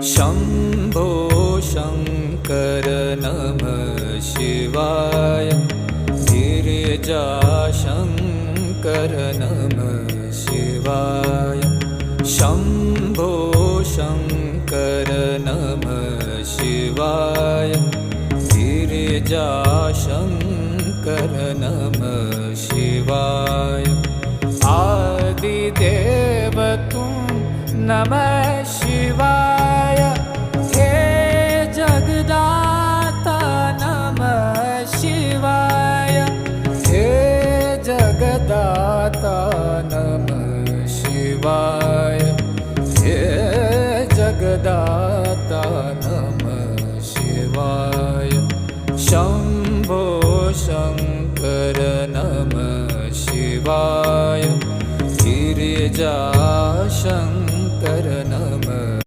शम्भो शङ्कर नमः शिवाय गिरिजाशङ्कर नमः शिवाय शम्भो शङ्कर नमः शिवाय गिरिजाशङ्कर नमः शिवाय आदिदेव तुम नमः